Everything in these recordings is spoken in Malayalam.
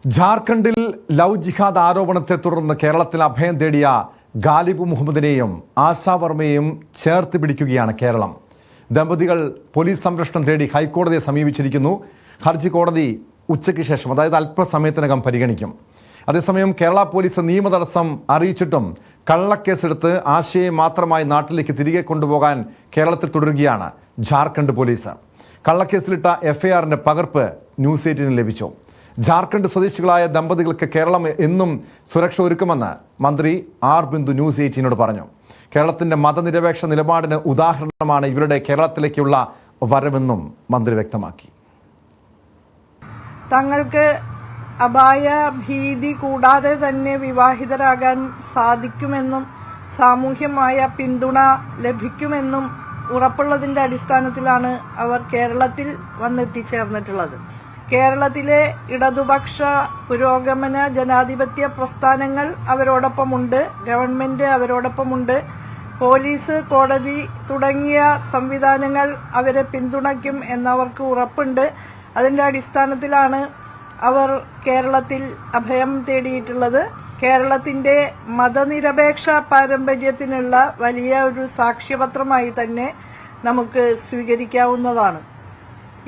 ജാർഖണ്ഡിൽ ലവ് ജിഹാദ് ആരോപണത്തെ തുടർന്ന് കേരളത്തിൽ അഭയം തേടിയ ഗാലിബ് മുഹമ്മദിനെയും ആശാ വർമ്മയെയും ചേർത്ത് പിടിക്കുകയാണ് കേരളം. ദമ്പതികൾ പോലീസ് സംരക്ഷണം തേടി ഹൈക്കോടതിയെ സമീപിച്ചിരിക്കുന്നു. ഹർജി കോടതി ഉച്ചയ്ക്ക് ശേഷം, അതായത് അല്പസമയത്തിനകം പരിഗണിക്കും. അതേസമയം കേരള പോലീസ് നിയമതടസ്സം അറിയിച്ചിട്ടും കള്ളക്കേസെടുത്ത് ആശയെ മാത്രമായി നാട്ടിലേക്ക് തിരികെ കൊണ്ടുപോകാൻ കേരളത്തിൽ തുടരുകയാണ് ജാർഖണ്ഡ് പോലീസ്. കള്ളക്കേസിലിട്ട എഫ്ഐആറിന്റെ പകർപ്പ് ന്യൂസ് 18 ലഭിച്ചു. ജാർഖണ്ഡ് സ്വദേശികളായ ദമ്പതികൾക്ക് കേരളം എന്നും സുരക്ഷ ഒരുക്കുമെന്ന് മന്ത്രി ആർ ബിന്ദു ന്യൂസ് 18നോട് പറഞ്ഞു. കേരളത്തിന്റെ മതനിരപേക്ഷ നിലപാടിന് ഉദാഹരണമാണ് ഇവരുടെ കേരളത്തിലേക്കുള്ള വരവെന്നും മന്ത്രി വ്യക്തമാക്കി. തങ്ങൾക്ക് അപായ ഭീതി കൂടാതെ തന്നെ വിവാഹിതരാകാൻ സാധിക്കുമെന്നും സാമൂഹ്യമായ പിന്തുണ ലഭിക്കുമെന്നും ഉറപ്പുള്ളതിന്റെ അടിസ്ഥാനത്തിലാണ് അവർ കേരളത്തിൽ വന്നെത്തിച്ചേർന്നിട്ടുള്ളത്. കേരളത്തിലെ ഇടതുപക്ഷ പുരോഗമന ജനാധിപത്യ പ്രസ്ഥാനങ്ങൾ അവരോടൊപ്പമുണ്ട്, ഗവൺമെന്റ് അവരോടൊപ്പമുണ്ട്, പോലീസ്, കോടതി തുടങ്ങിയ സംവിധാനങ്ങൾ അവരെ പിന്തുണയ്ക്കും എന്നവർക്ക് ഉറപ്പുണ്ട്. അതിന്റെ അടിസ്ഥാനത്തിലാണ് അവർ കേരളത്തിൽ അഭയം തേടിയിട്ടുള്ളത്. കേരളത്തിന്റെ മതനിരപേക്ഷ പാരമ്പര്യത്തിനുള്ള വലിയ ഒരു സാക്ഷ്യപത്രമായി തന്നെ നമുക്ക് സ്വീകരിക്കാവുന്നതാണ്.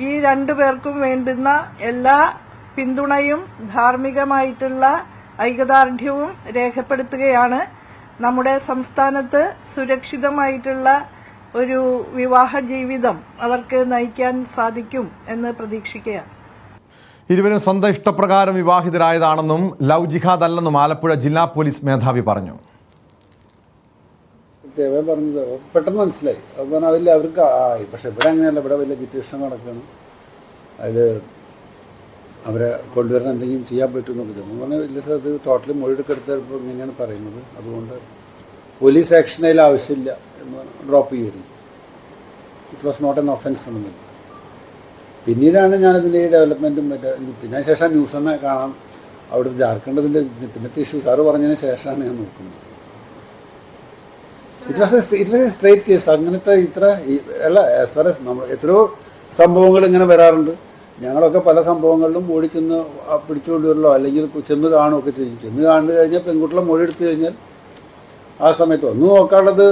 ഈ രണ്ടു പേർക്കും വേണ്ടുന്ന എല്ലാ പിന്തുണയും ധാർമ്മികമായിട്ടുള്ള ഐകദാർഢ്യവും രേഖപ്പെടുത്തുകയാണ്. നമ്മുടെ സംസ്ഥാനത്ത് സുരക്ഷിതമായിട്ടുള്ള ഒരു വിവാഹ ജീവിതം അവർക്ക് നയിക്കാൻ സാധിക്കും എന്ന് പ്രതീക്ഷിക്കുകയാണ്. ഇരുവരും സ്വന്തം ഇഷ്ടപ്രകാരം വിവാഹിതരായതാണെന്നും ലവ് ജിഹാദ് അല്ലെന്നും ആലപ്പുഴ ജില്ലാ പോലീസ് മേധാവി പറഞ്ഞു. പറഞ്ഞത് പെട്ടെന്ന് മനസ്സിലായി. അപ്പം അതിൽ അവർക്ക് പക്ഷെ ഇവിടെ അങ്ങനെയല്ല, ഇവിടെ വലിയ ലിറ്റിഗേഷൻ നടക്കുകയാണ്. അതിൽ അവരെ കൊണ്ടുവരാൻ എന്തെങ്കിലും ചെയ്യാൻ പറ്റുമെന്നൊക്കെ തോന്നുന്നു. പറഞ്ഞാൽ ഇല്ല സാർ, ഇത് ടോട്ടലി മൊഴിയെടുക്കെടുത്തപ്പോൾ ഇങ്ങനെയാണ് പറയുന്നത്, അതുകൊണ്ട് പോലീസ് ആക്ഷൻ അതിൽ ആവശ്യമില്ല എന്ന് ഡ്രോപ്പ് ചെയ്യുന്നു. It was not an offence എന്നുള്ളത്. പിന്നീടാണ് ഞാനതിൻ്റെ ഡെവലപ്മെൻറ്റും പിന്നെ ശേഷം ന്യൂസ് തന്നെ കാണാം. അവിടെ ജാർഖണ്ഡിൻ്റെ പിന്നത്തെ ഇഷ്യൂ സാറ് പറഞ്ഞതിന് ശേഷമാണ് ഞാൻ നോക്കുന്നത്. It was A straight case. അങ്ങനത്തെ ഇത്ര അല്ല, ആസ് ഫാർ എസ് നമ്മൾ എത്രയോ സംഭവങ്ങൾ ഇങ്ങനെ വരാറുണ്ട്. ഞങ്ങളൊക്കെ പല സംഭവങ്ങളിലും ഓടി ചെന്ന് പിടിച്ചുകൊണ്ടുവരലോ അല്ലെങ്കിൽ ചെന്ന് കാണുകയൊക്കെ ചെയ്യും. ചെന്ന് കണ്ടു കഴിഞ്ഞാൽ പെൺകുട്ടികളെ മൊഴി എടുത്തു കഴിഞ്ഞാൽ ആ സമയത്ത് ഒന്ന് നോക്കാനുള്ളത്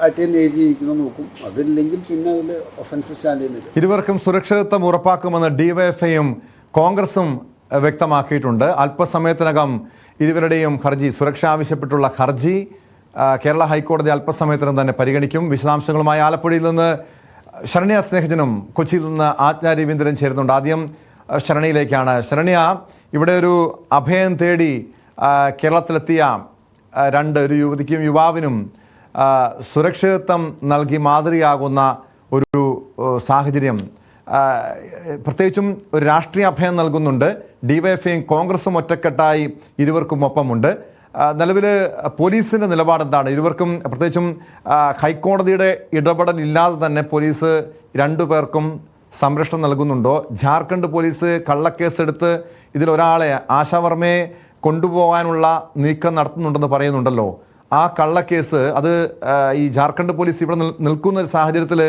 18 ഏജ് ഇരിക്കുന്നു നോക്കും. അതില്ലെങ്കിൽ പിന്നെ അതിൽ ഒഫൻസ് സ്റ്റാൻഡ് ചെയ്യുന്നില്ല. ഇരുവർക്കും സുരക്ഷിതത്വം ഉറപ്പാക്കുമെന്ന് ഡിവൈഎഫ്ഐയും കോൺഗ്രസും വ്യക്തമാക്കിയിട്ടുണ്ട്. അല്പസമയത്തിനകം ഇരുവരുടെയും ഹർജി, സുരക്ഷ ആവശ്യപ്പെട്ടുള്ള ഹർജി കേരള ഹൈക്കോടതി അല്പസമയത്തിനും തന്നെ പരിഗണിക്കും. വിശദാംശങ്ങളുമായി ആലപ്പുഴയിൽ നിന്ന് ശരണ്യ സ്നേഹജനും കൊച്ചിയിൽ നിന്ന് ആജ്ഞ രവീന്ദ്രൻ ചേരുന്നുണ്ട്. ആദ്യം ശരണ്യയിലേക്കാണ്. ശരണ്യ, ഇവിടെ ഒരു അഭയം തേടി കേരളത്തിലെത്തിയ ഒരു യുവതിക്കും യുവാവിനും സുരക്ഷിതത്വം നൽകി മാതൃകയാകുന്ന ഒരു സാഹചര്യം, പ്രത്യേകിച്ചും ഒരു രാഷ്ട്രീയ അഭയം നൽകുന്നുണ്ട്. ഡിവൈഎഫ്ഐയും കോൺഗ്രസും ഒറ്റക്കെട്ടായി ഇരുവർക്കും ഒപ്പമുണ്ട്. നിലവിൽ പോലീസിന്റെ നിലപാട് എന്താണ്? ഇരുവർക്കും പ്രത്യേകിച്ചും ഹൈക്കോടതിയുടെ ഇടപെടൽ ഇല്ലാതെ തന്നെ പോലീസ് രണ്ടുപേർക്കും സംരക്ഷണം നൽകുന്നുണ്ടോ? ജാർഖണ്ഡ് പോലീസ് കള്ളക്കേസെടുത്ത് ഇതിലൊരാളെ, ആശാ വർമ്മയെ കൊണ്ടുപോകാനുള്ള നീക്കം നടത്തുന്നുണ്ടെന്ന് പറയുന്നുണ്ടല്ലോ. ആ കള്ളക്കേസ് അത് ഈ ജാർഖണ്ഡ് പോലീസ് ഇവിടെ നിൽക്കുന്ന ഒരു സാഹചര്യത്തിൽ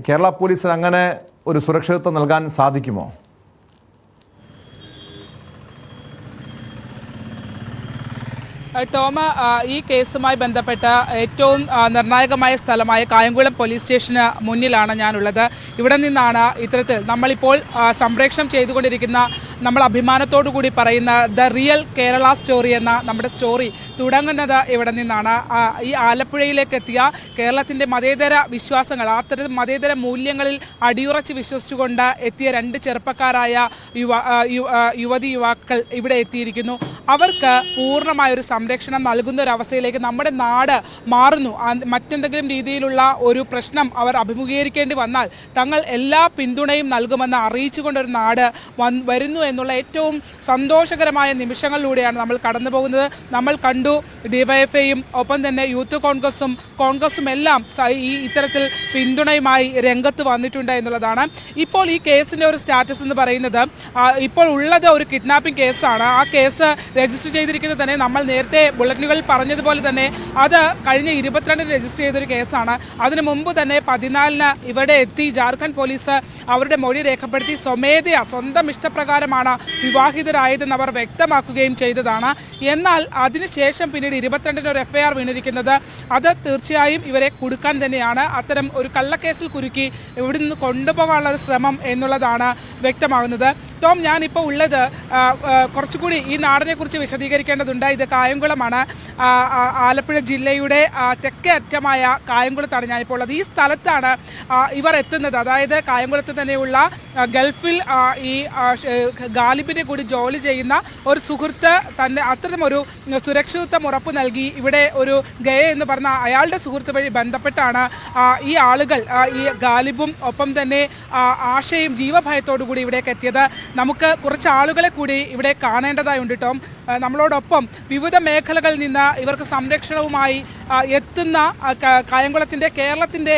കേരള പോലീസിന് അങ്ങനെ ഒരു സുരക്ഷിതത്വം നൽകാൻ സാധിക്കുമോ? ടോമ, ഈ കേസുമായി ബന്ധപ്പെട്ട ഏറ്റവും നിർണായകമായ സ്ഥലമായ കായംകുളം പോലീസ് സ്റ്റേഷന് മുന്നിലാണ് ഞാനുള്ളത്. ഇവിടെ നിന്നാണ് ഇത്തരത്തിൽ നമ്മളിപ്പോൾ സംപ്രേഷണം ചെയ്തുകൊണ്ടിരിക്കുന്ന, നമ്മൾ അഭിമാനത്തോടു കൂടി പറയുന്ന ദ റിയൽ കേരള സ്റ്റോറി എന്ന നമ്മുടെ സ്റ്റോറി തുടങ്ങുന്നത് ഇവിടെ നിന്നാണ്. ഈ ആലപ്പുഴയിലേക്ക് എത്തിയ കേരളത്തിൻ്റെ മതേതര വിശ്വാസങ്ങൾ, അത്തരം മതേതര മൂല്യങ്ങളിൽ അടിയുറച്ച് വിശ്വസിച്ചുകൊണ്ട് എത്തിയ രണ്ട് ചെറുപ്പക്കാരായ യുവതി യുവാക്കൾ ഇവിടെ എത്തിയിരിക്കുന്നു. അവർക്ക് പൂർണ്ണമായൊരു സംരക്ഷണം നൽകുന്ന ഒരു അവസ്ഥയിലേക്ക് നമ്മുടെ നാട് മാറുന്നു. മറ്റെന്തെങ്കിലും രീതിയിലുള്ള ഒരു പ്രശ്നം അവർ അഭിമുഖീകരിക്കേണ്ടി വന്നാൽ തങ്ങൾ എല്ലാ പിന്തുണയും നൽകുമെന്ന് അറിയിച്ചുകൊണ്ടൊരു നാട് വരുന്നു എന്നുള്ള ഏറ്റവും സന്തോഷകരമായ നിമിഷങ്ങളിലൂടെയാണ് നമ്മൾ കടന്നു പോകുന്നത്. നമ്മൾ കണ്ടു ഡിവൈഎഫ്ഐയും ഒപ്പം തന്നെ യൂത്ത് കോൺഗ്രസും എല്ലാം ഈ ഇത്തരത്തിൽ പിന്തുണയുമായി രംഗത്ത് വന്നിട്ടുണ്ട് എന്നുള്ളതാണ്. ഇപ്പോൾ ഈ കേസിൻ്റെ ഒരു സ്റ്റാറ്റസ് എന്ന് പറയുന്നത്, ഇപ്പോൾ ഉള്ളത് ഒരു കിഡ്നാപ്പിംഗ് കേസാണ്. ആ കേസ് രജിസ്റ്റർ ചെയ്തിരിക്കുന്നത് തന്നെ നമ്മൾ നേരത്തെ ബുള്ളറ്റിനുകൾ പറഞ്ഞതുപോലെ തന്നെ അത് കഴിഞ്ഞ 22 രജിസ്റ്റർ ചെയ്തൊരു കേസാണ്. അതിനു മുമ്പ് തന്നെ 14 ഇവിടെ എത്തി ജാർഖണ്ഡ് പോലീസ് അവരുടെ മൊഴി രേഖപ്പെടുത്തി സ്വമേധയാ സ്വന്തം ഇഷ്ടപ്രകാരമാണ് വിവാഹിതരായതെന്ന് അവർ വ്യക്തമാക്കുകയും ചെയ്തതാണ്. എന്നാൽ അതിനുശേഷം പിന്നീട് 22 ഒരു FIR വീണിരിക്കുന്നത് അത് തീർച്ചയായും ഇവരെ കുടുക്കാൻ തന്നെയാണ്. അത്തരം ഒരു കള്ളക്കേസിൽ കുരുക്കി ഇവിടെ നിന്ന് കൊണ്ടുപോകാനുള്ള ഒരു ശ്രമം എന്നുള്ളതാണ് വ്യക്തമാകുന്നത്. ടോം, ഞാനിപ്പോൾ ഉള്ളത് കുറച്ചുകൂടി ഈ നാടിനെ കുറിച്ച് വിശദീകരിക്കേണ്ടതുണ്ട്. ഇത് കായംകുളമാണ്, ആലപ്പുഴ ജില്ലയുടെ തെക്കേ അറ്റമായ കായംകുളത്താണ് ഞാനിപ്പോൾ ഉള്ളത്. ഈ സ്ഥലത്താണ് ഇവർ എത്തുന്നത്. അതായത് കായംകുളത്ത് തന്നെയുള്ള ഗൾഫിൽ ഈ ഗാലിബിനെ കൂടി ജോലി ചെയ്യുന്ന ഒരു സുഹൃത്ത് തന്നെ അത്തരമൊരു സുരക്ഷിതത്വം ഉറപ്പ് നൽകി ഇവിടെ ഒരു ഗയ എന്ന് പറഞ്ഞ അയാളുടെ സുഹൃത്ത് വഴി ബന്ധപ്പെട്ടാണ് ഈ ആളുകൾ ഈ ഗാലിബും ഒപ്പം തന്നെ ആശയും ജീവഭയത്തോടു കൂടി ഇവിടേക്ക് എത്തിയത്. നമുക്ക് കുറച്ച് ആളുകളെ കൂടി ഇവിടെ കാണേണ്ടതായുണ്ട് ടോം. നമ്മളോടൊപ്പം വിവിധ മേഖലകളിൽ നിന്ന് ഇവർക്ക് സംരക്ഷണവുമായി എത്തുന്ന കായംകുളത്തിൻ്റെ കേരളത്തിൻ്റെ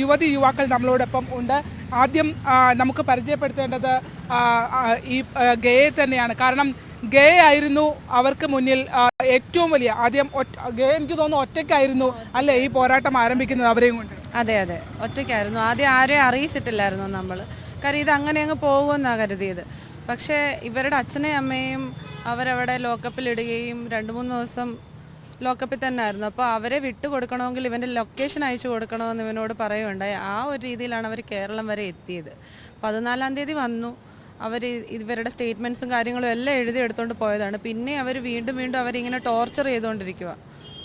യുവതി യുവാക്കൾ നമ്മളോടൊപ്പം ഉണ്ട്. ആദ്യം നമുക്ക് പരിചയപ്പെടുത്തേണ്ടത് ഈ ഗയെ തന്നെയാണ്. കാരണം ഗേ ആയിരുന്നു അവർക്ക് മുന്നിൽ ഏറ്റവും വലിയ ആദ്യം ഗേ എനിക്ക് തോന്നുന്നു ഒറ്റയ്ക്കായിരുന്നു അല്ലേ ഈ പോരാട്ടം ആരംഭിക്കുന്നത് അവരെയും കൊണ്ട്? അതെ അതെ, ഒറ്റയ്ക്കായിരുന്നു. ആദ്യം ആരെയും അറിയിച്ചിട്ടില്ലായിരുന്നു നമ്മൾ. കാര്യം ഇത് അങ്ങനെ അങ്ങ് പോകുമെന്നാണ് കരുതിയത്. പക്ഷേ ഇവരുടെ അച്ഛനെയും അമ്മയും അവരവിടെ ലോക്കപ്പിലിടുകയും 2-3 ദിവസം ലോക്കപ്പിൽ തന്നെ ആയിരുന്നു. അപ്പോൾ അവരെ വിട്ടു കൊടുക്കണമെങ്കിൽ ഇവൻ്റെ ലൊക്കേഷൻ അയച്ചു കൊടുക്കണമെന്ന് ഇവനോട് പറയുകയുണ്ടായി. ആ ഒരു രീതിയിലാണ് അവർ കേരളം വരെ എത്തിയത്. 14-ാം തീയതി വന്നു. അവർ ഇവരുടെ സ്റ്റേറ്റ്മെൻറ്റ്സും കാര്യങ്ങളും എല്ലാം എഴുതി എടുത്തുകൊണ്ട് പോയതാണ്. പിന്നെ അവർ വീണ്ടും അവരിങ്ങനെ ടോർച്ചർ ചെയ്തുകൊണ്ടിരിക്കുക.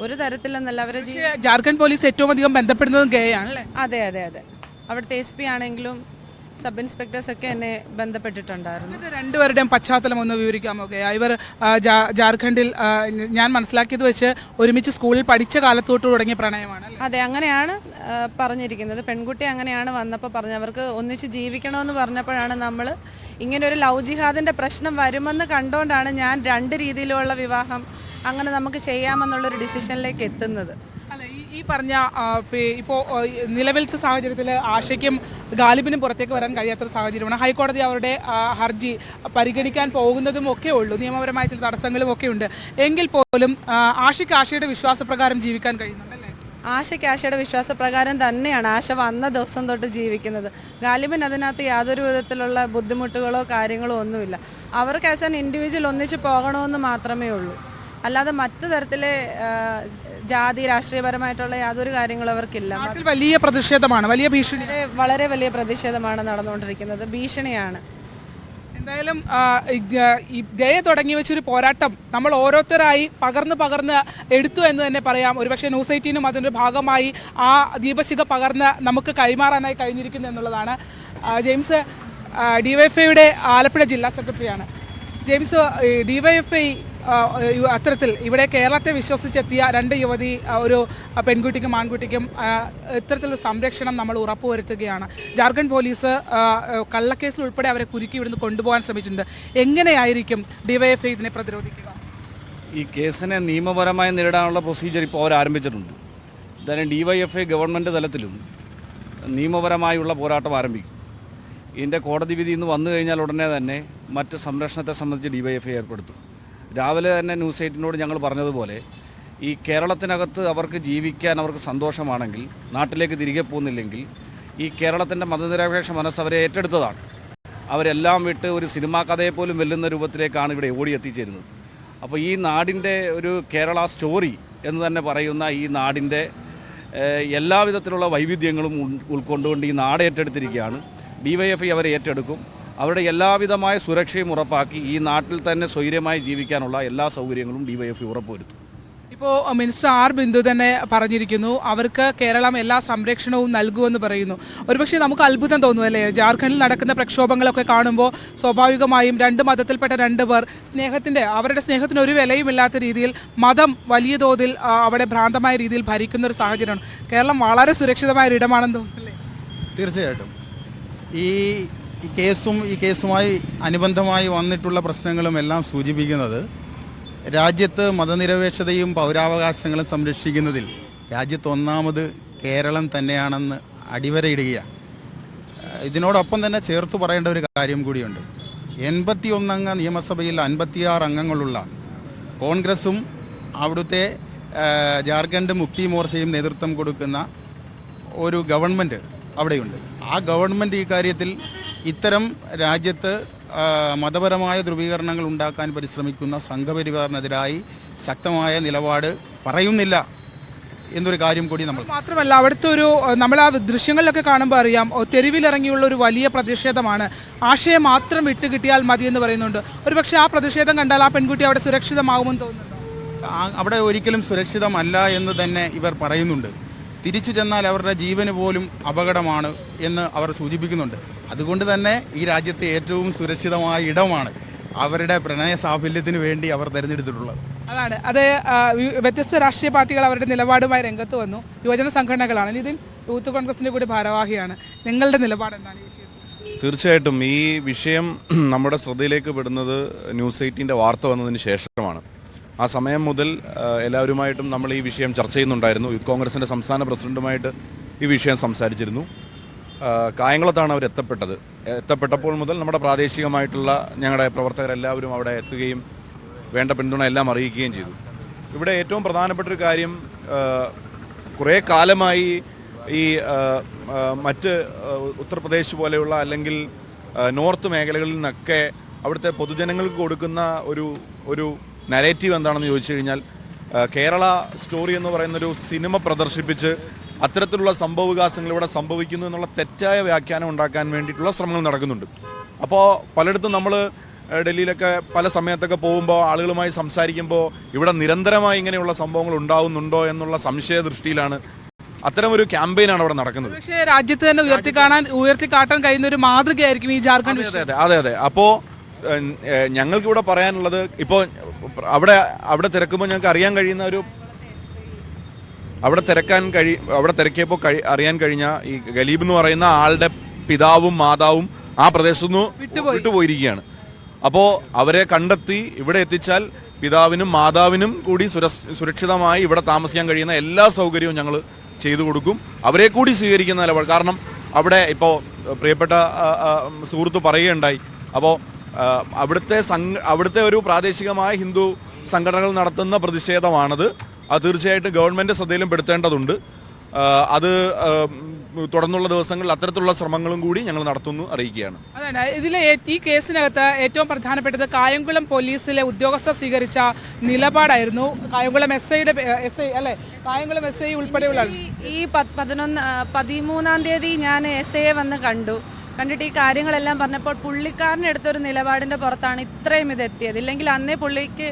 ഒരു തരത്തിലെന്നല്ല അവരെ ജാർഖണ്ഡ് പോലീസ് ഏറ്റവും അധികം ബന്ധപ്പെടുന്നതും ഗേ ആണല്ലേ? അതെ അതെ അതെ, അവിടുത്തെ SP ആണെങ്കിലും സബ് ഇൻസ്പെക്ടേഴ്സ് ഒക്കെ എന്നെ ബന്ധപ്പെട്ടിട്ടുണ്ടായിരുന്നു. രണ്ടുപേരുടെയും പശ്ചാത്തലം ഒന്ന് വിവരിക്കാമോ? ഇവർ ജാർഖണ്ഡിൽ ഞാൻ മനസ്സിലാക്കിയത് വെച്ച് ഒരുമിച്ച് സ്കൂളിൽ പഠിച്ച കാലത്തോട്ട് തുടങ്ങിയ പ്രണയമാണ്. അതെ, അങ്ങനെയാണ് പറഞ്ഞിരിക്കുന്നത്. പെൺകുട്ടി അങ്ങനെയാണ് വന്നപ്പോൾ പറഞ്ഞവർക്ക് ഒന്നിച്ച് ജീവിക്കണമെന്ന് പറഞ്ഞപ്പോഴാണ് നമ്മൾ ഇങ്ങനെ ഒരു ലവ് ജിഹാദിൻ്റെ പ്രശ്നം വരുമെന്ന് കണ്ടുകൊണ്ടാണ് ഞാൻ 2 രീതിയിലുള്ള വിവാഹം അങ്ങനെ നമുക്ക് ചെയ്യാമെന്നുള്ളൊരു ഡിസിഷനിലേക്ക് എത്തുന്നത്. അല്ല, ഈ പറഞ്ഞ ഇപ്പോൾ നിലവിലത്തെ സാഹചര്യത്തിൽ ആശയ്ക്കും ഗാലിബിനും പുറത്തേക്ക് വരാൻ കഴിയാത്തൊരു സാഹചര്യമാണ്. ഹൈക്കോടതി അവരുടെ ഹർജി പരിഗണിക്കാൻ പോകുന്നതും ഒക്കെ ഉള്ളൂ. നിയമപരമായ ചില തടസ്സങ്ങളും ഒക്കെ ഉണ്ട്. എങ്കിൽ പോലും ആശയ്ക്ക് ആശയുടെ വിശ്വാസപ്രകാരം ജീവിക്കാൻ കഴിയുന്നുണ്ടല്ലേ? ആശയ്ക്ക് ആശയുടെ വിശ്വാസപ്രകാരം തന്നെയാണ് ആശ വന്ന ദിവസം തൊട്ട് ജീവിക്കുന്നത്. ഗാലിബിന് അതിനകത്ത് യാതൊരു വിധത്തിലുള്ള ബുദ്ധിമുട്ടുകളോ കാര്യങ്ങളോ ഒന്നുമില്ല. അവർക്ക് ആസ് ആൻ ഇൻഡിവിജ്വൽ ഒന്നിച്ച് പോകണമെന്ന് മാത്രമേ ഉള്ളൂ. അല്ലാതെ മറ്റു തരത്തിലെ ജാതി രാഷ്ട്രീയപരമായിട്ടുള്ള യാതൊരു കാര്യങ്ങളും അവർക്കില്ല. വലിയ പ്രതിഷേധമാണ്, വലിയ ഭീഷണി, വളരെ വലിയ പ്രതിഷേധമാണ് നടന്നുകൊണ്ടിരിക്കുന്നത്. ഭീഷണിയാണ്. എന്തായാലും ഈ ഗയ തുടങ്ങി വെച്ചൊരു പോരാട്ടം നമ്മൾ ഓരോരുത്തരായി പകർന്ന് എടുത്തു എന്ന് തന്നെ പറയാം. ഒരുപക്ഷെ ന്യൂസ് 18നും അതിൻ്റെ ഭാഗമായി ആ ദീപശിഖ പകർന്ന് നമുക്ക് കൈമാറാനായി കഴിഞ്ഞിരിക്കുന്നു എന്നുള്ളതാണ്. ജെയിംസ് DYFIയുടെ ആലപ്പുഴ ജില്ലാ സെക്രട്ടറിയാണ്. ജെയിംസ്, DYFI അത്തരത്തിൽ ഇവിടെ കേരളത്തെ വിശ്വസിച്ചെത്തിയ 2 യുവതി, ഒരു പെൺകുട്ടിക്കും ആൺകുട്ടിക്കും ഇത്തരത്തിലൊരു സംരക്ഷണം നമ്മൾ ഉറപ്പുവരുത്തുകയാണ്. ജാർഖണ്ഡ് പോലീസ് കള്ളക്കേസിൽ ഉൾപ്പെടെ അവരെ കുരുക്കി ഇവിടുന്ന് കൊണ്ടുപോകാൻ ശ്രമിച്ചിട്ടുണ്ട്. എങ്ങനെയായിരിക്കും DYFI ഇതിനെ പ്രതിരോധിക്കുക? ഈ കേസിനെ നിയമപരമായി നേരിടാനുള്ള പ്രൊസീജിയർ ഇപ്പോൾ അവർ ആരംഭിച്ചിട്ടുണ്ട്. എന്തായാലും DYFI ഗവൺമെൻറ് തലത്തിലും നിയമപരമായുള്ള പോരാട്ടം ആരംഭിക്കും. ഇതിൻ്റെ കോടതി വിധി ഇന്ന് വന്നു കഴിഞ്ഞാൽ ഉടനെ തന്നെ മറ്റ് സംരക്ഷണത്തെ സംബന്ധിച്ച് DYFI ഏർപ്പെടുത്തും. രാവിലെ തന്നെ ന്യൂസ് 18നോട് ഞങ്ങൾ പറഞ്ഞതുപോലെ ഈ കേരളത്തിനകത്ത് അവർക്ക് ജീവിക്കാൻ അവർക്ക് സന്തോഷമാണെങ്കിൽ, നാട്ടിലേക്ക് തിരികെ പോകുന്നില്ലെങ്കിൽ, ഈ കേരളത്തിൻ്റെ മതനിരപേക്ഷ മനസ്സ് അവരെ ഏറ്റെടുത്തതാണ്. അവരെല്ലാം വിട്ട് ഒരു സിനിമാ കഥയെ പോലും വെല്ലുന്ന രൂപത്തിലേക്കാണ് ഇവിടെ ഓടിയെത്തിച്ചേരുന്നത്. അപ്പോൾ ഈ നാടിൻ്റെ ഒരു കേരള സ്റ്റോറി എന്ന് തന്നെ പറയുന്ന ഈ നാടിൻ്റെ എല്ലാവിധത്തിലുള്ള വൈവിധ്യങ്ങളും ഉൾക്കൊണ്ടുകൊണ്ട് ഈ നാട് ഏറ്റെടുത്തിരിക്കുകയാണ്. DYFI അവരെ ഏറ്റെടുക്കും. അവരുടെ എല്ലാവിധമായ സുരക്ഷയും ഉറപ്പാക്കി ഈ നാട്ടിൽ തന്നെ സ്വൈര്യമായി ജീവിക്കാനുള്ള എല്ലാ സൗകര്യങ്ങളും DYFI ഉറപ്പുവരുത്തും. ഇപ്പോൾ മിനിസ്റ്റർ R. ബിന്ദു തന്നെ പറഞ്ഞിരിക്കുന്നു അവർക്ക് കേരളം എല്ലാ സംരക്ഷണവും നൽകുമെന്ന് പറയുന്നു. ഒരുപക്ഷെ നമുക്ക് അത്ഭുതം തോന്നുമല്ലേ? ജാർഖണ്ഡിൽ നടക്കുന്ന പ്രക്ഷോഭങ്ങളൊക്കെ കാണുമ്പോൾ സ്വാഭാവികമായും 2 മതത്തിൽപ്പെട്ട 2 പേർ അവരുടെ സ്നേഹത്തിന് ഒരു വിലയുമില്ലാത്ത രീതിയിൽ മതം വലിയ തോതിൽ അവിടെ ഭ്രാന്തമായ രീതിയിൽ ഭരിക്കുന്ന ഒരു സാഹചര്യമാണ്. കേരളം വളരെ സുരക്ഷിതമായ ഒരു ഇടമാണെന്ന് തോന്നുന്നില്ലേ? തീർച്ചയായിട്ടും ഈ കേസുമായി അനുബന്ധമായി വന്നിട്ടുള്ള പ്രശ്നങ്ങളും എല്ലാം സൂചിപ്പിക്കുന്നത് രാജ്യത്ത് മതനിരപേക്ഷതയും പൗരാവകാശങ്ങളും സംരക്ഷിക്കുന്നതിൽ രാജ്യത്ത് ഒന്നാമത് കേരളം തന്നെയാണെന്ന് അടിവരയിടുകയാണ്. ഇതിനോടൊപ്പം തന്നെ ചേർത്ത് പറയേണ്ട ഒരു കാര്യം കൂടിയുണ്ട്. 81 അംഗ നിയമസഭയിൽ 56 അംഗങ്ങളുള്ള കോൺഗ്രസും അവിടുത്തെ ജാർഖണ്ഡ് മുക്തി മോർച്ചയും നേതൃത്വം കൊടുക്കുന്ന ഒരു ഗവൺമെൻറ് അവിടെയുണ്ട്. ആ ഗവൺമെൻറ് ഈ കാര്യത്തിൽ ഇത്തരം രാജ്യത്ത് മതപരമായ ധ്രുവീകരണങ്ങൾ ഉണ്ടാക്കാൻ പരിശ്രമിക്കുന്ന സംഘപരിവാറിനെതിരായി ശക്തമായ നിലപാട് പറയുന്നില്ല എന്നൊരു കാര്യം കൂടി നമ്മൾ. മാത്രമല്ല അവിടുത്തെ ഒരു നമ്മൾ ആ ദൃശ്യങ്ങളിലൊക്കെ കാണുമ്പോൾ അറിയാം, തെരുവിലിറങ്ങിയുള്ള ഒരു വലിയ പ്രതിഷേധമാണ്. ആശയം മാത്രം വിട്ടുകിട്ടിയാൽ മതി എന്ന് പറയുന്നുണ്ട്. ഒരുപക്ഷെ ആ പ്രതിഷേധം കണ്ടാൽ ആ പെൺകുട്ടി അവിടെ സുരക്ഷിതമാകുമെന്ന് തോന്നുന്നുണ്ടോ? അവിടെ ഒരിക്കലും സുരക്ഷിതമല്ല എന്ന് തന്നെ ഇവർ പറയുന്നുണ്ട്. തിരിച്ചു ചെന്നാൽ അവരുടെ ജീവന് പോലും അപകടമാണ് എന്ന് അവർ സൂചിപ്പിക്കുന്നുണ്ട്. അതുകൊണ്ട് തന്നെ ഈ രാജ്യത്തെ ഏറ്റവും സുരക്ഷിതമായ ഇടമാണ് അവരുടെ പ്രണയ സാഫല്യത്തിന് വേണ്ടി അവർ തിരഞ്ഞെടുത്തിട്ടുള്ളത്. അതാണ് അത്. വ്യത്യസ്ത രാഷ്ട്രീയ പാർട്ടികൾ അവരുടെ നിലപാടുമായി രംഗത്ത് വന്നു. യുവജന സംഘടനകളാണ്. ഇതിൽ യൂത്ത് കോൺഗ്രസിന്റെ കൂടി ഭാരവാഹിയാണ്. നിങ്ങളുടെ നിലപാട് എന്താണ് ഈ വിഷയത്തിൽ? തീർച്ചയായിട്ടും ഈ വിഷയം നമ്മുടെ ശ്രദ്ധയിലേക്ക് പെടുന്നത് ന്യൂസ് 18-ന്റെ വാർത്ത വന്നതിന് ശേഷമാണ്. ആ സമയം മുതൽ എല്ലാവരുമായിട്ടും നമ്മൾ ഈ വിഷയം ചർച്ച ചെയ്യുന്നുണ്ടായിരുന്നു. യൂത്ത് കോൺഗ്രസിൻ്റെ സംസ്ഥാന പ്രസിഡന്റുമായിട്ട് ഈ വിഷയം സംസാരിച്ചിരുന്നു. കായംകുളത്താണ് അവർ എത്തപ്പെട്ടപ്പോൾ മുതൽ നമ്മുടെ പ്രാദേശികമായിട്ടുള്ള ഞങ്ങളുടെ പ്രവർത്തകരെല്ലാവരും അവിടെ എത്തുകയും വേണ്ട പിന്തുണ എല്ലാം അറിയിക്കുകയും ചെയ്തു. ഇവിടെ ഏറ്റവും പ്രധാനപ്പെട്ടൊരു കാര്യം, കുറേ കാലമായി ഈ മറ്റ് ഉത്തർപ്രദേശ് പോലെയുള്ള അല്ലെങ്കിൽ നോർത്ത് മേഖലകളിൽ നിന്നൊക്കെ അവിടുത്തെ പൊതുജനങ്ങൾക്ക് കൊടുക്കുന്ന ഒരു നരേറ്റീവ് എന്താണെന്ന് ചോദിച്ചു കഴിഞ്ഞാൽ, കേരള സ്റ്റോറി എന്ന് പറയുന്നൊരു സിനിമ പ്രദർശിപ്പിച്ച് അത്തരത്തിലുള്ള സംഭവവികാസങ്ങൾ ഇവിടെ സംഭവിക്കുന്നു എന്നുള്ള തെറ്റായ വ്യാഖ്യാനം ഉണ്ടാക്കാൻ വേണ്ടിയിട്ടുള്ള ശ്രമങ്ങൾ നടക്കുന്നുണ്ട്. അപ്പോൾ പലയിടത്തും നമ്മൾ ഡൽഹിയിലൊക്കെ പല സമയത്തൊക്കെ പോകുമ്പോൾ ആളുകളുമായി സംസാരിക്കുമ്പോൾ ഇവിടെ നിരന്തരമായി ഇങ്ങനെയുള്ള സംഭവങ്ങൾ ഉണ്ടാവുന്നുണ്ടോ എന്നുള്ള സംശയ ദൃഷ്ടിയിലാണ് അത്തരമൊരു ക്യാമ്പയിനാണ് അവിടെ നടക്കുന്നത്. പക്ഷേ രാജ്യത്ത് തന്നെ ഉയർത്തിക്കാട്ടാൻ കഴിയുന്ന ഒരു മാതൃകയായിരിക്കും ഈ ജാർഖണ്ഡ്. അതെ. അപ്പോൾ ഞങ്ങൾക്കിവിടെ പറയാനുള്ളത്, ഇപ്പോൾ അവിടെ തിരക്കുമ്പോൾ ഞങ്ങൾക്ക് അറിയാൻ കഴിയുന്ന ഒരു അവിടെ തിരക്കിയപ്പോൾ അറിയാൻ കഴിഞ്ഞ ഈ ഗലീബ് എന്ന് പറയുന്ന ആളുടെ പിതാവും മാതാവും ആ പ്രദേശത്തു നിന്ന് വിട്ടുപോയിരിക്കുകയാണ്. അപ്പോൾ അവരെ കണ്ടെത്തി ഇവിടെ എത്തിച്ചാൽ പിതാവിനും മാതാവിനും കൂടി സുരക്ഷിതമായി ഇവിടെ താമസിക്കാൻ കഴിയുന്ന എല്ലാ സൗകര്യവും ഞങ്ങൾ ചെയ്തു കൊടുക്കും. അവരെ കൂടി സ്വീകരിക്കുന്ന നിലപാട്. കാരണം അവിടെ ഇപ്പോൾ പ്രിയപ്പെട്ട സുഹൃത്ത് പറയുകയുണ്ടായി, അപ്പോൾ അവിടുത്തെ ഒരു പ്രാദേശികമായ ഹിന്ദു സംഘടനകൾ നടത്തുന്ന പ്രതിഷേധമാണത്. അത് തീർച്ചയായിട്ടും ഗവൺമെൻറ് ശ്രദ്ധയിലും പെടുത്തേണ്ടതുണ്ട്. അത് തുടർന്നുള്ള ദിവസങ്ങളിൽ അത്തരത്തിലുള്ള ശ്രമങ്ങളും കൂടി ഞങ്ങൾ നടത്തുന്നു അറിയിക്കുകയാണ്. അതാണ് ഇതിലെ ഈ കേസിനകത്ത് ഏറ്റവും പ്രധാനപ്പെട്ടത് കായംകുളം പോലീസിലെ ഉദ്യോഗസ്ഥർ സ്വീകരിച്ച നിലപാടായിരുന്നു. കായംകുളം കായംകുളം എസ് ഐ ഉൾപ്പെടെയുള്ള ഈ 13-ാം തീയതി ഞാൻ എസ് ഐയെ വന്ന് കണ്ടിട്ട് ഈ കാര്യങ്ങളെല്ലാം പറഞ്ഞപ്പോൾ പുള്ളിക്കാരനെടുത്തൊരു നിലപാടിന്റെ പുറത്താണ് ഇത്രയും ഇതെത്തിയത്. ഇല്ലെങ്കിൽ അന്നേ പുള്ളിക്ക്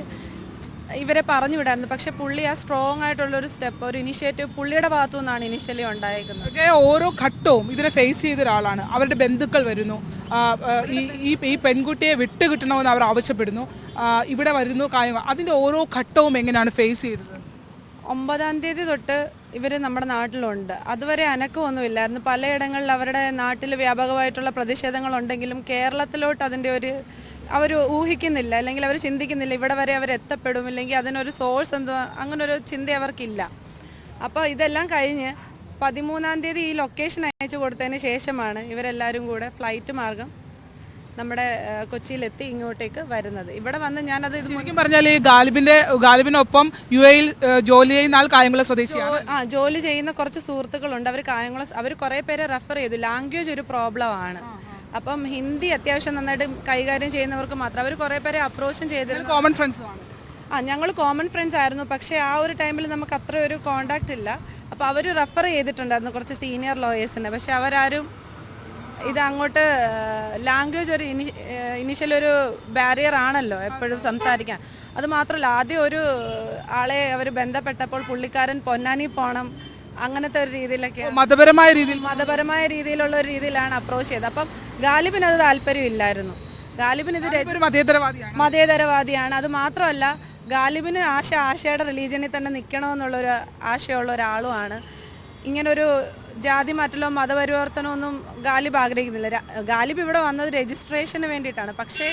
ഇവരെ പറഞ്ഞു വിടായിരുന്നു. പക്ഷെ പുള്ളി ആ സ്ട്രോങ് ആയിട്ടുള്ള ഒരു സ്റ്റെപ്പ്, ഒരു ഇനിഷ്യേറ്റീവ് പുള്ളിയുടെ ഭാഗത്തു നിന്നാണ് ഇനിഷ്യലി ഉണ്ടായിരിക്കുന്നത്. ഓരോ ഘട്ടവും ഇതിനെ ഫേസ് ചെയ്ത ഒരാളാണ്. അവരുടെ ബന്ധുക്കൾ വരുന്നു, ഈ പെൺകുട്ടിയെ വിട്ടുകിട്ടണമെന്ന് അവർ ആവശ്യപ്പെടുന്നു, ഇവിടെ വരുന്നു കാര്യങ്ങൾ. അതിന്റെ ഓരോ ഘട്ടവും എങ്ങനെയാണ് ഫേസ് ചെയ്തത്? 9-ാം തീയതി തൊട്ട് ഇവർ നമ്മുടെ നാട്ടിലുണ്ട്. അതുവരെ അനക്കമൊന്നുമില്ലായിരുന്നു. പലയിടങ്ങളിൽ അവരുടെ നാട്ടിൽ വ്യാപകമായിട്ടുള്ള പ്രതിഷേധങ്ങളുണ്ടെങ്കിലും കേരളത്തിലോട്ട് അതിൻ്റെ അവർ ഊഹിക്കുന്നില്ല, അല്ലെങ്കിൽ അവർ ചിന്തിക്കുന്നില്ല ഇവിടെ വരെ അവർ എത്തപ്പെടും, ഇല്ലെങ്കിൽ അതിനൊരു സോഴ്സ് എന്തോ അങ്ങനൊരു ചിന്ത അവർക്കില്ല. അപ്പോൾ ഇതെല്ലാം കഴിഞ്ഞ് 13-ാം തീയതി ഈ ലൊക്കേഷൻ അയച്ചു കൊടുത്തതിന് ശേഷമാണ് ഇവരെല്ലാവരും കൂടെ ഫ്ലൈറ്റ് മാർഗം നമ്മുടെ കൊച്ചിയിലെത്തി ഇങ്ങോട്ടേക്ക് വരുന്നത്. ഇവിടെ വന്ന് ഞാനത് ശരിക്കും പറഞ്ഞാൽ ഈ ഗാലിബിനൊപ്പം UAE ജോലി ചെയ്യുന്ന ആൾ കായംകുളം സ്വദേശിയാണ്. ജോലി ചെയ്യുന്ന കുറച്ച് സുഹൃത്തുക്കളുണ്ട്. അവർ കുറേ പേരെ റെഫർ ചെയ്തു. ലാംഗ്വേജ് ഒരു പ്രോബ്ലം ആണ്. അപ്പം ഹിന്ദി അത്യാവശ്യം നന്നായിട്ട് കൈകാര്യം ചെയ്യുന്നവർക്ക് മാത്രം അവർ കുറേ പേരെ അപ്രോച്ചും ചെയ്തിരുന്നു. കോമൺ ഫ്രണ്ട്സുമാണ്. ഞങ്ങൾ കോമൺ ഫ്രണ്ട്സ് ആയിരുന്നു. പക്ഷേ ആ ഒരു ടൈമിൽ നമുക്ക് അത്ര ഒരു കോണ്ടാക്ട് ഇല്ല. അപ്പോൾ അവർ റെഫർ ചെയ്തിട്ടുണ്ടായിരുന്നു കുറച്ച് സീനിയർ ലോയേഴ്സിനെ. പക്ഷെ അവരാരും ഇത് അങ്ങോട്ട് ലാംഗ്വേജ് ഒരു ഇനിഷ്യൽ ഒരു ബാരിയർ ആണല്ലോ എപ്പോഴും സംസാരിക്കാൻ. അത് മാത്രമല്ല, ആദ്യം ഒരു ആളെ അവർ ബന്ധപ്പെട്ടപ്പോൾ പുള്ളിക്കാരൻ പൊന്നാനി പോകണം അങ്ങനത്തെ ഒരു രീതിയിലൊക്കെ മതപരമായ രീതിയിലുള്ള ഒരു രീതിയിലാണ് അപ്രോച്ച് ചെയ്തത്. അപ്പം ഗാലിബിന് അത് താല്പര്യമില്ലായിരുന്നു. ഗാലിബിന് ഇത് മതേതരവാദിയാണ്. അത് മാത്രമല്ല, ഗാലിബിന് ആശയുടെ റിലീജിയനിൽ തന്നെ നിൽക്കണമെന്നുള്ളൊരു ആശയമുള്ള ഒരാളുമാണ്. ഇങ്ങനൊരു ജാതി മാറ്റലോ മതപരിവർത്തനമോ ഒന്നും ഗാലിബ് ആഗ്രഹിക്കുന്നില്ല. ഗാലിബ് ഇവിടെ വന്നത് രജിസ്ട്രേഷന് വേണ്ടിയിട്ടാണ്. പക്ഷേ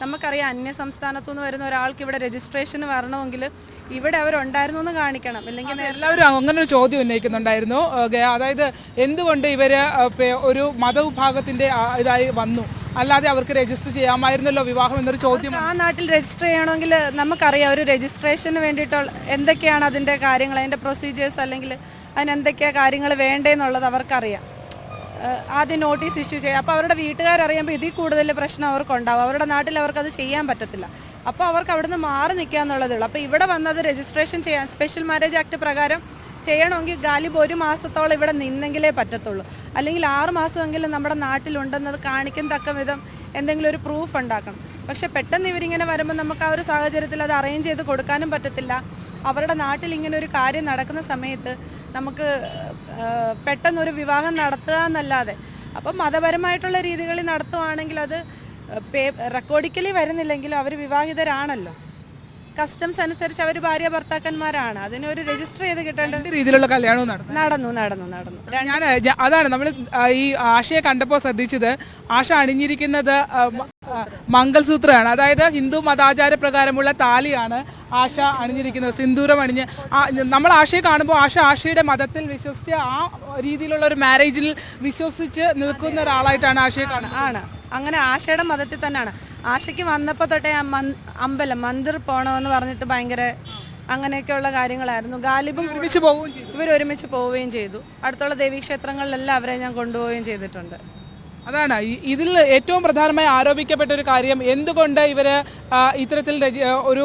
നമുക്കറിയാം, അന്യ സംസ്ഥാനത്തു നിന്ന് വരുന്ന ഒരാൾക്ക് ഇവിടെ രജിസ്ട്രേഷന് വരണമെങ്കിൽ ഇവിടെ അവരുണ്ടായിരുന്നു എന്ന് കാണിക്കണം. ഇല്ലെങ്കിൽ എല്ലാവരും അങ്ങനെ ഒരു ചോദ്യം ഉന്നയിക്കുന്നുണ്ടായിരുന്നു. അതായത് എന്തുകൊണ്ട് ഇവര് ഒരു മതവിഭാഗത്തിന്റെ ഇതായി വന്നു, അല്ലാതെ അവർക്ക് രജിസ്റ്റർ ചെയ്യാമായിരുന്നല്ലോ വിവാഹം എന്നൊരു ചോദ്യം. ആ നാട്ടിൽ രജിസ്റ്റർ ചെയ്യണമെങ്കിൽ നമുക്കറിയാം ഒരു രജിസ്ട്രേഷന് വേണ്ടിയിട്ടുള്ള എന്തൊക്കെയാണ് അതിൻ്റെ കാര്യങ്ങൾ, അതിൻ്റെ പ്രൊസീജിയേഴ്സ്, അല്ലെങ്കിൽ അതിന് എന്തൊക്കെയാണ് കാര്യങ്ങൾ വേണ്ടതെന്നുള്ളത് അവർക്കറിയാം. ആദ്യം നോട്ടീസ് ഇഷ്യൂ ചെയ്യുക. അപ്പോൾ അവരുടെ വീട്ടുകാരറിയുമ്പോൾ ഇതിൽ കൂടുതൽ പ്രശ്നം അവർക്കുണ്ടാവും. അവരുടെ നാട്ടിൽ അവർക്കത് ചെയ്യാൻ പറ്റത്തില്ല. അപ്പോൾ അവർക്ക് അവിടുന്ന് മാറി നിൽക്കുക എന്നുള്ളതേ ഉള്ളൂ. അപ്പോൾ ഇവിടെ വന്നത് രജിസ്ട്രേഷൻ ചെയ്യാൻ സ്പെഷ്യൽ മാരേജ് ആക്ട് പ്രകാരം ചെയ്യണമെങ്കിൽ ഗാലിബ് 1 മാസത്തോളം ഇവിടെ നിന്നെങ്കിലേ പറ്റത്തുള്ളൂ. അല്ലെങ്കിൽ 6 മാസമെങ്കിലും നമ്മുടെ നാട്ടിലുണ്ടെന്നത് കാണിക്കത്തക്ക വിധം എന്തെങ്കിലും ഒരു പ്രൂഫ് ഉണ്ടാക്കണം. പക്ഷെ പെട്ടെന്ന് ഇവരിങ്ങനെ വരുമ്പോൾ നമുക്ക് ആ ഒരു സാഹചര്യത്തിൽ അത് അറേഞ്ച് ചെയ്ത് കൊടുക്കാനും പറ്റത്തില്ല. അവരുടെ നാട്ടിൽ ഇങ്ങനെ ഒരു കാര്യം നടക്കുന്ന സമയത്ത് നമുക്ക് പെട്ടെന്നൊരു വിവാഹം നടത്തുക എന്നല്ലാതെ, അപ്പം മതപരമായിട്ടുള്ള രീതികളിൽ നടത്തുവാണെങ്കിൽ അത് റെക്കോർഡിക്കലി വരുന്നില്ലെങ്കിലും അവർ വിവാഹിതരാണല്ലോ. കസ്റ്റംസ് അനുസരിച്ച് അവർ ഭാര്യ ഭർത്താക്കന്മാരാണ്. അതിനൊരു രജിസ്റ്റർ ചെയ്ത് കിട്ടേണ്ട രീതിയിലുള്ള കല്യാണവും നടന്നു. ഞാൻ അതാണ് നമ്മൾ ഈ ആശയെ കണ്ടപ്പോൾ ശ്രദ്ധിച്ചത്. ആശ അണിഞ്ഞിരിക്കുന്നത് മംഗൾസൂത്രമാണ്. അതായത് ഹിന്ദു മതാചാര പ്രകാരമുള്ള താലിയാണ് ആശ അണിഞ്ഞിരിക്കുന്നത്, സിന്ദൂരം അണിഞ്ഞ്. നമ്മൾ ആശയെ കാണുമ്പോൾ ആശയുടെ മതത്തിൽ വിശ്വസിച്ച് ആ രീതിയിലുള്ള ഒരു മാരേജിൽ വിശ്വസിച്ച് നിൽക്കുന്ന ഒരാളായിട്ടാണ് ആശയെ കാണുന്നത്. ആണ് അങ്ങനെ ആശയുടെ മതത്തിൽ തന്നെയാണ്. ആശയ്ക്ക് വന്നപ്പോൾ തൊട്ടേ അമ്പലം മന്ദിർ പോകണമെന്ന് പറഞ്ഞിട്ട് ഭയങ്കര അങ്ങനെയൊക്കെയുള്ള കാര്യങ്ങളായിരുന്നു. ഗാലിബും ഇവർ ഒരുമിച്ച് പോവുകയും ചെയ്തു. അടുത്തുള്ള ദേവീക്ഷേത്രങ്ങളിലെല്ലാം അവരെ ഞാൻ കൊണ്ടുപോവുകയും ചെയ്തിട്ടുണ്ട്. അതാണ് ഇതിൽ ഏറ്റവും പ്രധാനമായി ആരോപിക്കപ്പെട്ട ഒരു കാര്യം. എന്തുകൊണ്ട് ഇവര് ഇത്തരത്തിൽ ഒരു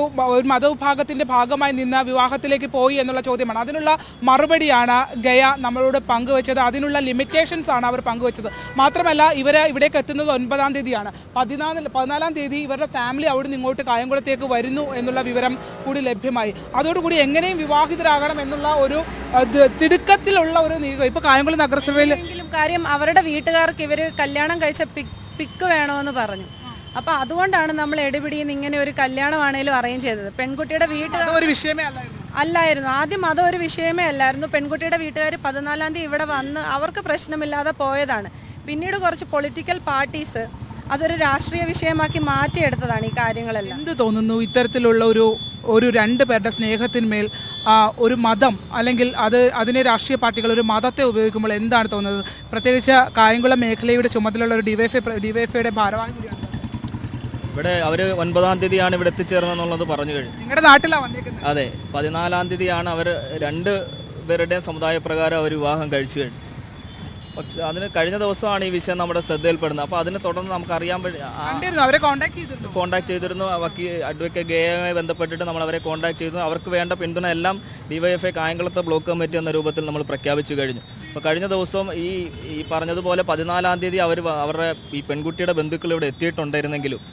മതവിഭാഗത്തിന്റെ ഭാഗമായി നിന്ന് വിവാഹത്തിലേക്ക് പോയി എന്നുള്ള ചോദ്യമാണ്. അതിനുള്ള മറുപടിയാണ് ഗയ നമ്മളോട് പങ്കുവച്ചത്. അതിനുള്ള ലിമിറ്റേഷൻസ് ആണ് അവർ പങ്കുവച്ചത്. മാത്രമല്ല ഇവര് ഇവിടേക്ക് എത്തുന്നത് 9-ാം തീയതിയാണ്. 14-ാം തീയതി ഇവരുടെ ഫാമിലി അവിടെ നിന്ന് ഇങ്ങോട്ട് കായംകുളത്തേക്ക് വരുന്നു എന്നുള്ള വിവരം കൂടി ലഭ്യമായി. അതോടുകൂടി എങ്ങനെയും വിവാഹിതരാകണം എന്നുള്ള ഒരു തിടുക്കത്തിലുള്ള ഒരു നീക്കം ഇപ്പൊ കായംകുളം നഗരസഭയിൽ കാര്യം അവരുടെ വീട്ടുകാർക്ക് ഇവര് കല്യാണം കഴിച്ച പിക്ക് വേണമെന്ന് പറഞ്ഞു. അപ്പൊ അതുകൊണ്ടാണ് നമ്മൾ എടിപിടിയിൽ നിന്ന് ഇങ്ങനെ ഒരു കല്യാണമാണേലും അറേഞ്ച് ചെയ്തത്. പെൺകുട്ടിയുടെ വീട്ടുകാർ ഒരു വിഷയമേ അല്ലായിരുന്നു. ആദ്യം അതൊരു വിഷയമേ അല്ലായിരുന്നു. പെൺകുട്ടിയുടെ വീട്ടുകാർ 14-ാം തീയതി ഇവിടെ വന്ന് അവർക്ക് പ്രശ്നമില്ലാതെ പോയതാണ്. പിന്നീട് കുറച്ച് പൊളിറ്റിക്കൽ പാർട്ടീസ് അതൊരു രാഷ്ട്രീയ വിഷയമാക്കി മാറ്റിയെടുത്തതാണ് ഈ കാര്യങ്ങളെല്ലാം. എന്ത് തോന്നുന്നു ഇത്തരത്തിലുള്ള ഒരു 2 പേരുടെ സ്നേഹത്തിന്മേൽ ഒരു മതം അല്ലെങ്കിൽ അതിനെ രാഷ്ട്രീയ പാർട്ടികൾ ഒരു മതത്തെ ഉപയോഗിക്കുമ്പോൾ എന്താണ് തോന്നുന്നത്? പ്രത്യേകിച്ച് കായംകുളം മേഖലയുടെ ചുമതലയുള്ള ഒരു ഡിവൈഎഫ്ഐയുടെ ഭാരവാഹി കൂടിയാണ്. ഇവിടെ അവർ 9-ാം തീയതിയാണ് ഇവിടെ എത്തിച്ചേർന്നെന്നുള്ളത് പറഞ്ഞു കഴിഞ്ഞു. നിങ്ങളുടെ നാട്ടിലാണ് വന്നേക്കുന്നത്? അതെ, 14-ാം തീയതിയാണ് അവർ 2 പേരുടെയും സമുദായ പ്രകാരം അവർ വിവാഹം കഴിച്ചു കഴിഞ്ഞു. പക്ഷെ അതിന് കഴിഞ്ഞ ദിവസമാണ് ഈ വിഷയം നമ്മുടെ ശ്രദ്ധയിൽപ്പെടുന്നത്. അപ്പോൾ അതിനെ തുടർന്ന് നമുക്കറിയാൻ അവരെ കോൺടാക്ട് ചെയ്തിരുന്നു. അഡ്വക്കേറ്റ് ഗേയുമായി ബന്ധപ്പെട്ടിട്ട് നമ്മൾ അവരെ കോൺടാക്ട് ചെയ്തു. അവർക്ക് വേണ്ട പിന്തുണ എല്ലാം ഡിവൈഎഫ്ഐ കായംകുളത്തെ ബ്ലോക്ക് കമ്മിറ്റി എന്ന രൂപത്തിൽ നമ്മൾ പ്രഖ്യാപിച്ചു കഴിഞ്ഞു. അപ്പോൾ കഴിഞ്ഞ ദിവസം ഈ പറഞ്ഞതുപോലെ 14-ാം തീയതി അവരുടെ ഈ പെൺകുട്ടിയുടെ ബന്ധുക്കൾ ഇവിടെ എത്തിയിട്ടുണ്ടായിരുന്നെങ്കിലും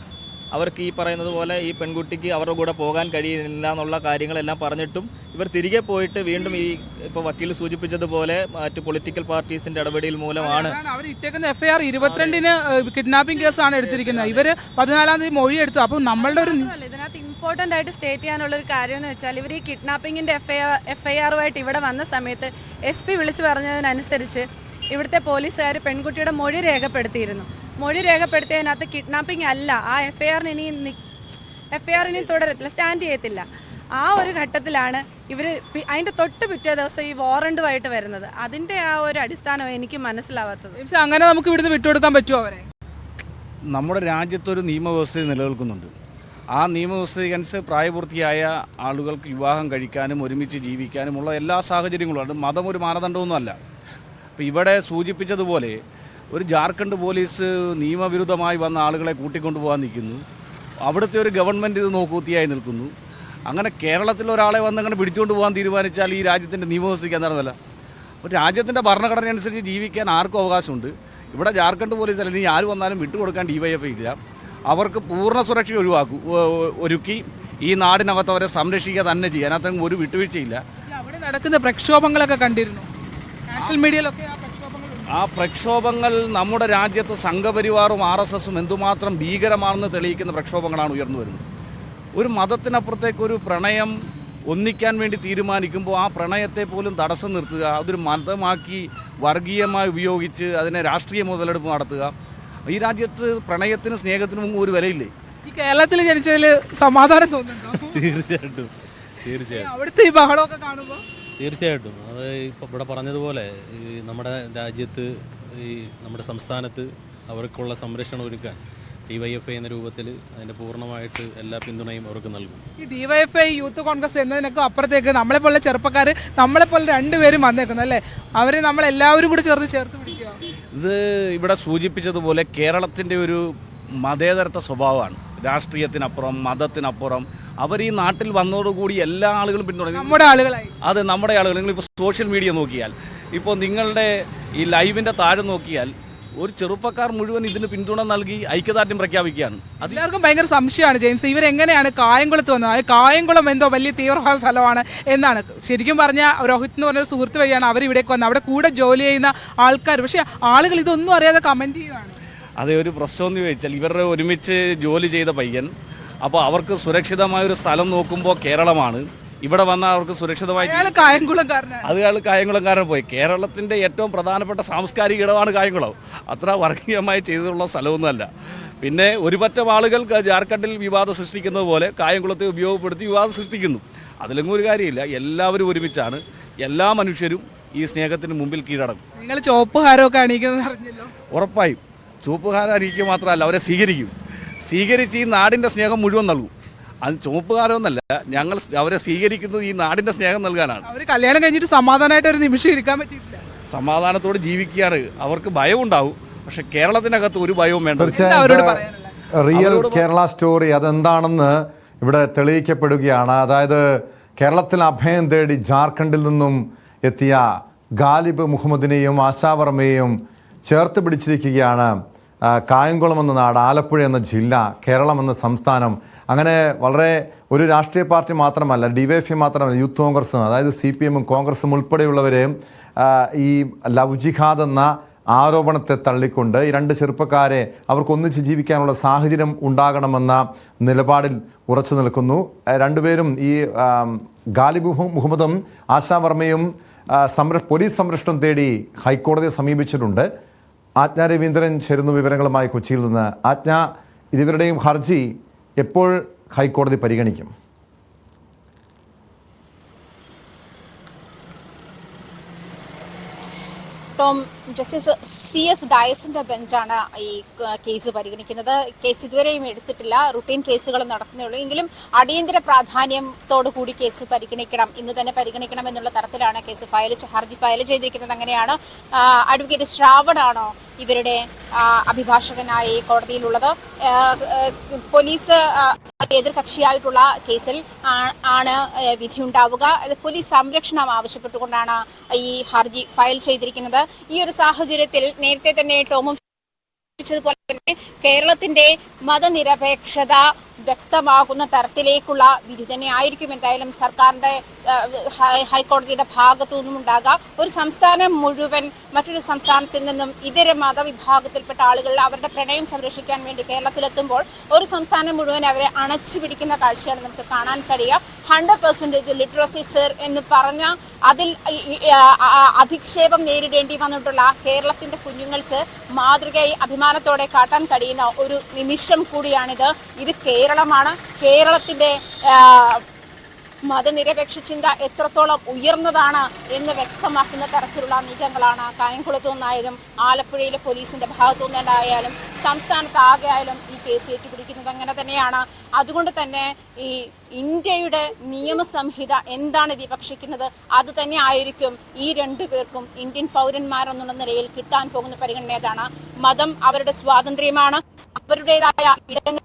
അവർക്ക് ഈ പറയുന്നത് പോലെ ഈ പെൺകുട്ടിക്ക് അവരുടെ കൂടെ പോകാൻ കഴിയില്ല എന്നുള്ള കാര്യങ്ങളെല്ലാം പറഞ്ഞിട്ടും ഇവർ തിരികെ പോയിട്ട് വീണ്ടും ഈ ഇപ്പോൾ വക്കീൽ സൂചിപ്പിച്ചതുപോലെ മറ്റ് പൊളിറ്റിക്കൽ പാർട്ടീസിന്റെ ഇടപെടൽ മൂലമാണ് അവർ ഇട്ടേക്കുന്ന എഫ്ഐആർ 22-ന് കിഡ്നാപ്പിംഗ് കേസാണ് എടുത്തിരിക്കുന്നത്. ഇവർ 14-ാം തീയതി മൊഴി എടുത്തു. അപ്പോൾ നമ്മളുടെ ഇതിനകത്ത് ഇമ്പോർട്ടന്റ് ആയിട്ട് സ്റ്റേറ്റ് ചെയ്യാനുള്ള ഒരു കാര്യം എന്ന് വെച്ചാൽ ഇവർ ഈ കിഡ്നാപ്പിംഗിന്റെ എഫ്ഐആറുമായിട്ട് ഇവിടെ വന്ന സമയത്ത് SP വിളിച്ചു പറഞ്ഞതിനനുസരിച്ച് ഇവിടുത്തെ പോലീസുകാർ പെൺകുട്ടിയുടെ മൊഴി രേഖപ്പെടുത്തിയിരുന്നു. മൊഴി രേഖപ്പെടുത്തിയതിനകത്ത് കിഡ്നാപ്പിംഗ് അല്ല, ആ എഫ്ഐആർ ഇനി തുടരത്തില്ല, സ്റ്റാൻഡ് ചെയ്യത്തില്ല. ആ ഒരു ഘട്ടത്തിലാണ് ഇവർ അതിന്റെ തൊട്ട് പിറ്റേ ദിവസം ഈ വാറണ്ടുമായിട്ട് വരുന്നത്. അതിന്റെ ആ ഒരു അടിസ്ഥാനം എനിക്ക് മനസ്സിലാവാത്തത്. അങ്ങനെ നമുക്ക് ഇവിടുന്ന് വിട്ടുകൊടുക്കാൻ പറ്റുമോ അവരെ? നമ്മുടെ രാജ്യത്തൊരു നിയമവ്യവസ്ഥ നിലനിൽക്കുന്നുണ്ട്. ആ നിയമവ്യവസ്ഥയ്ക്കനുസരിച്ച് പ്രായപൂർത്തിയായ ആളുകൾക്ക് വിവാഹം കഴിക്കാനും ഒരുമിച്ച് ജീവിക്കാനുമുള്ള എല്ലാ സാഹചര്യങ്ങളും. അത് മതം ഒരു മാനദണ്ഡമൊന്നുമല്ല. അപ്പോൾ ഇവിടെ സൂചിപ്പിച്ചതുപോലെ ഒരു ജാർഖണ്ഡ് പോലീസ് നിയമവിരുദ്ധമായി വന്ന ആളുകളെ കൂട്ടിക്കൊണ്ടുപോകാൻ നിൽക്കുന്നു. അവിടുത്തെ ഒരു ഗവൺമെൻറ് ഇത് നോക്കൂത്തിയായി നിൽക്കുന്നു. അങ്ങനെ കേരളത്തിൽ ഒരാളെ വന്ന് അങ്ങനെ പിടിച്ചുകൊണ്ട് പോകാൻ തീരുമാനിച്ചാൽ ഈ രാജ്യത്തിൻ്റെ നിയമവ്യവസ്ഥയ്ക്ക് എന്താണെന്നല്ല. അപ്പോൾ രാജ്യത്തിൻ്റെ ഭരണഘടന അനുസരിച്ച് ജീവിക്കാൻ ആർക്കും അവകാശമുണ്ട്. ഇവിടെ ജാർഖണ്ഡ് പോലീസ് അല്ലെങ്കിൽ ആര് വന്നാലും വിട്ടുകൊടുക്കാൻ ഡിവൈഎഫ്ഐ ഇല്ല. അവർക്ക് പൂർണ്ണ സുരക്ഷ ഒരുക്കി ഈ നാടിനകത്ത് അവരെ സംരക്ഷിക്കുക തന്നെ ചെയ്യുക. അതിനകത്ത് ഒരു വിട്ടുവീഴ്ചയില്ല. അവിടെ നടക്കുന്ന പ്രക്ഷോഭങ്ങളൊക്കെ കണ്ടിരുന്നു സോഷ്യൽ മീഡിയയിലൊക്കെ. ആ പ്രക്ഷോഭങ്ങൾ നമ്മുടെ രാജ്യത്ത് സംഘപരിവാറും RSSും എന്തുമാത്രം ഭീകരമാണെന്ന് തെളിയിക്കുന്ന പ്രക്ഷോഭങ്ങളാണ് ഉയർന്നു വരുന്നത്. ഒരു മതത്തിനപ്പുറത്തേക്ക് ഒരു പ്രണയം ഒന്നിക്കാൻ വേണ്ടി തീരുമാനിക്കുമ്പോൾ ആ പ്രണയത്തെ പോലും തടസ്സം നിർത്തുക, അതൊരു മതമാക്കി വർഗീയമായി ഉപയോഗിച്ച് അതിനെ രാഷ്ട്രീയ മുതലെടുപ്പ് നടത്തുക. ഈ രാജ്യത്ത് പ്രണയത്തിനും സ്നേഹത്തിനും ഒരു വിലയില്ലേ? ഈ കേരളത്തിൽ ജനിച്ചതിൽ സമാധാനം തോന്നുന്നുണ്ടോ? തീർച്ചയായിട്ടും. അവിടുത്തെ ഈ ബഹളമൊക്കെ കാണുമ്പോൾ തീർച്ചയായിട്ടും അത് ഇപ്പോൾ ഇവിടെ പറഞ്ഞതുപോലെ ഈ നമ്മുടെ രാജ്യത്ത് ഈ നമ്മുടെ സംസ്ഥാനത്ത് അവർക്കുള്ള സംരക്ഷണം ഒരുക്കാൻ DYFI എന്ന രൂപത്തിൽ അതിൻ്റെ പൂർണ്ണമായിട്ട് എല്ലാ പിന്തുണയും അവർക്ക് നൽകും. ഈ DYFI യൂത്ത് കോൺഗ്രസ് എന്നതിനൊക്കെ അപ്പുറത്തേക്ക് നമ്മളെപ്പോലുള്ള ചെറുപ്പക്കാർ നമ്മളെപ്പോലെ രണ്ടുപേരും വന്നേക്കുന്നു അല്ലേ? അവരെ നമ്മളെല്ലാവരും കൂടി ചേർത്ത് പിടിക്കുക. ഇത് ഇവിടെ സൂചിപ്പിച്ചതുപോലെ കേരളത്തിൻ്റെ ഒരു മതേതരത്വ സ്വഭാവമാണ്. രാഷ്ട്രീയത്തിനപ്പുറം, മതത്തിനപ്പുറം അവർ ഈ നാട്ടിൽ വന്നതോടുകൂടി എല്ലാ ആളുകളും പിന്തുണ നമ്മുടെ ആളുകളായി. അതെ, നമ്മുടെ ആളുകൾ. നിങ്ങളിപ്പോൾ സോഷ്യൽ മീഡിയ നോക്കിയാൽ, ഇപ്പോൾ നിങ്ങളുടെ ഈ ലൈവിൻ്റെ താഴെ നോക്കിയാൽ ഒരു ചെറുപ്പക്കാർ മുഴുവൻ ഇതിന് പിന്തുണ നൽകി ഐക്യദാർഢ്യം പ്രഖ്യാപിക്കുകയാണ്. എല്ലാവർക്കും ഭയങ്കര സംശയമാണ് ജെയിംസ്, ഇവരെങ്ങനെയാണ് കായംകുളത്ത് വന്നത്? അത് കായംകുളം എന്തോ വലിയ തീവ്രവാദ സ്ഥലമാണ് എന്നാണ്. ശരിക്കും പറഞ്ഞാൽ രോഹിത് എന്ന് പറഞ്ഞൊരു സുഹൃത്ത് വഴിയാണ് അവർ ഇവിടേക്ക് വന്നത്. അവിടെ കൂടെ ജോലി ചെയ്യുന്ന ആൾക്കാർ, പക്ഷേ ആളുകൾ ഇതൊന്നും അറിയാതെ കമൻറ്റ് ചെയ്യുകയാണ്. അതേ ഒരു പ്രശ്നമെന്ന് ചോദിച്ചാൽ, ഇവരുടെ ഒരുമിച്ച് ജോലി ചെയ്ത പയ്യൻ, അപ്പോൾ അവർക്ക് സുരക്ഷിതമായൊരു സ്ഥലം നോക്കുമ്പോൾ കേരളമാണ്. ഇവിടെ വന്നാൽ അവർക്ക് സുരക്ഷിതമായി അത് കായംകുളംകാരൻ പോയി. കേരളത്തിൻ്റെ ഏറ്റവും പ്രധാനപ്പെട്ട സാംസ്കാരിക ഇടമാണ് കായംകുളം. അത്ര വർഗീയമായി ചെയ്തിട്ടുള്ള സ്ഥലമൊന്നുമല്ല. പിന്നെ ഒരുപറ്റം ആളുകൾ ജാർഖണ്ഡിൽ വിവാദം സൃഷ്ടിക്കുന്നത് പോലെ കായംകുളത്തെ ഉപയോഗപ്പെടുത്തി വിവാദം സൃഷ്ടിക്കുന്നു. അതിലൊന്നും ഒരു കാര്യമില്ല. എല്ലാവരും ഒരുമിച്ചാണ്. എല്ലാ മനുഷ്യരും ഈ സ്നേഹത്തിന് മുമ്പിൽ കീഴടങ്ങും. നിങ്ങൾ ചുവപ്പുകാരമൊക്കെ അണിയിക്കുന്നത് അറിഞ്ഞല്ലോ. ഉറപ്പായും ചുവപ്പുകാരൻ അണിയിക്കുക മാത്രമല്ല, അവരെ സ്വീകരിച്ച് ഈ നാടിൻ്റെ സ്നേഹം മുഴുവൻ നൽകും. അത് ചുവപ്പുകാരൊന്നല്ല, ഞങ്ങൾ അവരെ സ്വീകരിക്കുന്നത് ഈ നാടിൻ്റെ സ്നേഹം നൽകാനാണ്. അവർ കല്യാണം കഴിഞ്ഞിട്ട് സമാധാനമായിട്ട് ഒരു നിമിഷം ഇരിക്കാൻ പറ്റിയിട്ടില്ല. സമാധാനത്തോടെ ജീവിക്കുകയാണ്. അവർക്ക് ഭയമുണ്ടാവും, പക്ഷെ കേരളത്തിനകത്ത് ഒരു ഭയവും വേണ്ട. റിയൽ കേരള സ്റ്റോറി അതെന്താണെന്ന് ഇവിടെ തെളിയിക്കപ്പെടുകയാണ്. അതായത് കേരളത്തിൽ അഭയം തേടി ജാർഖണ്ഡിൽ നിന്നും എത്തിയ ഗാലിബ് മുഹമ്മദിനെയും ആശാവർമ്മയെയും ചേർത്ത് പിടിച്ചിരിക്കുകയാണ് കായംകുളം എന്ന നാട്, ആലപ്പുഴ എന്ന ജില്ല, കേരളം എന്ന സംസ്ഥാനം. അങ്ങനെ വളരെ ഒരു രാഷ്ട്രീയ പാർട്ടി മാത്രമല്ല, DYFI മാത്രമല്ല, യൂത്ത് കോൺഗ്രസും, അതായത് CPM-ഉം കോൺഗ്രസും ഉൾപ്പെടെയുള്ളവരെ ഈ ലവ് ജിഹാദ് എന്ന ആരോപണത്തെ തള്ളിക്കൊണ്ട് ഈ രണ്ട് ചെറുപ്പക്കാരെ അവർക്ക് ഒന്നിച്ച് ജീവിക്കാനുള്ള സാഹചര്യം ഉണ്ടാകണമെന്ന നിലപാടിൽ ഉറച്ചു നിൽക്കുന്നു. രണ്ടുപേരും ഈ ഗാലിബ് മുഹമ്മദും ആശാവർമ്മയും പോലീസ് സംരക്ഷണം തേടി ഹൈക്കോടതിയെ സമീപിച്ചിട്ടുണ്ട്. ആജ്ഞ രവീന്ദ്രൻ ചേരുന്നു വിവരങ്ങളുമായി കൊച്ചിയിൽ നിന്ന്. ആജ്ഞ, ഇതിവരുടെയും ഹർജി എപ്പോൾ ഹൈക്കോടതി പരിഗണിക്കും? ജസ്റ്റിസ് CS ഡയസിന്റെ ബെഞ്ചാണ് ഈ കേസ് പരിഗണിക്കുന്നത്. കേസ് ഇതുവരെയും എടുത്തിട്ടില്ല, റുട്ടീൻ കേസുകൾ നടത്തുന്നുള്ളൂ. എങ്കിലും അടിയന്തര പ്രാധാന്യത്തോടു കൂടി കേസ് പരിഗണിക്കണം, ഇന്ന് തന്നെ പരിഗണിക്കണം എന്നുള്ള തരത്തിലാണ് ഹർജി ഫയൽ ചെയ്തിരിക്കുന്നത്. അങ്ങനെയാണ് അഡ്വക്കേറ്റ് ശ്രാവണാണോ ഇവരുടെ അഭിഭാഷകനായി കോടതിയിലുള്ളത്. പോലീസ് എതിർകക്ഷിയായിട്ടുള്ള കേസിൽ ആണ് വിധിയുണ്ടാവുക. പോലീസ് സംരക്ഷണം ആവശ്യപ്പെട്ടുകൊണ്ടാണ് ഈ ഹർജി ഫയൽ ചെയ്തിരിക്കുന്നത്. ഈ ഒരു സാഹചര്യത്തിൽ നേരത്തെ തന്നെ ടോമും പോലെ തന്നെ കേരളത്തിന്റെ മതനിരപേക്ഷത വ്യക്തമാകുന്ന തരത്തിലേക്കുള്ള വിധി തന്നെ ആയിരിക്കും എന്തായാലും സർക്കാരിന്റെ ഹൈക്കോടതിയുടെ ഭാഗത്തു നിന്നും ഉണ്ടാകാം. ഒരു സംസ്ഥാനം മുഴുവൻ മറ്റൊരു സംസ്ഥാനത്തിൽ നിന്നും ഇതര മതവിഭാഗത്തിൽപ്പെട്ട ആളുകൾ അവരുടെ പ്രണയം സംരക്ഷിക്കാൻ വേണ്ടി കേരളത്തിലെത്തുമ്പോൾ ഒരു സംസ്ഥാനം മുഴുവൻ അവരെ അണച്ചു പിടിക്കുന്ന കാഴ്ചയാണ് നമുക്ക് കാണാൻ കഴിയുക. 100% ലിറ്ററസി സർ എന്ന് പറഞ്ഞ അതിൽ അധിക്ഷേപം നേരിടേണ്ടി വന്നിട്ടുള്ള കേരളത്തിന്റെ കുഞ്ഞുങ്ങൾക്ക് മാതൃകയായി അഭിമാനത്തോടെ കാട്ടാൻ കഴിയുന്ന ഒരു നിമിഷം കൂടിയാണിത്. ഇത് കേരളമാണ്. കേരളത്തിന്റെ മതനിരപേക്ഷ ചിന്ത എത്രത്തോളം ഉയർന്നതാണ് എന്ന് വ്യക്തമാക്കുന്ന തരത്തിലുള്ള നീക്കങ്ങളാണ് കായംകുളത്തു നിന്നായാലും ആലപ്പുഴയിലെ പോലീസിന്റെ ഭാഗത്തു നിന്നായാലും സംസ്ഥാനത്താകെ ആയാലും ഈ കേസ് ഏറ്റുപിടിക്കുന്നത് അങ്ങനെ തന്നെയാണ്. അതുകൊണ്ട് തന്നെ ഈ ഇന്ത്യയുടെ നിയമസംഹിത എന്താണ് വിവക്ഷിക്കുന്നത് അത് തന്നെ ആയിരിക്കും ഈ രണ്ടു പേർക്കും ഇന്ത്യൻ പൗരന്മാരെന്നുള്ള നിലയിൽ കിട്ടാൻ പോകുന്ന പരിഗണനയാണ്. മതം അവരുടെ സ്വാതന്ത്ര്യമാണ്. അവരുടേതായ ഇടങ്ങളിൽ